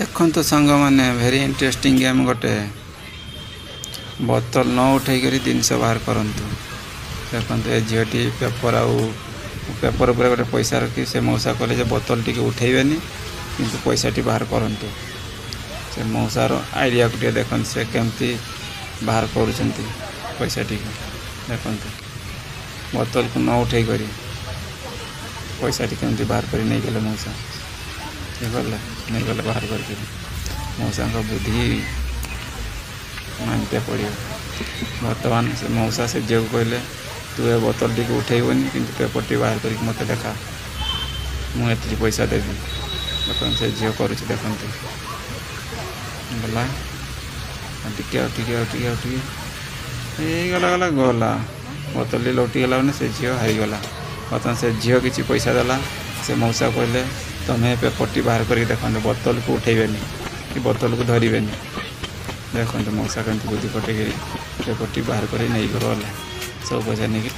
देखो सांग मैंने भेरी इंटरेस्टिंग गेम गोटे बोतल न उठे जिनस बाहर करतु देखो ये झीटी पेपर पेपर उपर गोटे पैसा रखी से मौसा कहले बोतल टी उठेबेनि किंतु पैसा टी बाहर करतु से मौसार आइडिया को देखते से केमती बाहर कर पैसा टी देखते बोतल को न उठे कर पैसा टी केमती बाहर कर नहीं गले मौसा गले नहीं गले बाहर कर मौसा बुद्धि मानते पड़ो बर्तमान से मौसा से झील को कहले तू ए बोतल टी उठेबनी कि पेपर टी बाहर कर मत देखा मुझे पैसा देवी बर्तमान से झील कर देखते गला टिके टिके टिके टिके गला गला गला बोतल टी लौटीगला मैंने से झील हारीगला बर्तमान से झील किसी पैसा देला से मौसा कहले तुम्हें पेपर टी बाहर कर देखते बोतल को उठेबेनि कि बोतल को धरबेनि देखते मौसा केमती बुद्धि कटे पेपर टी बाहर कर नहीं गला सब पैसा नहीं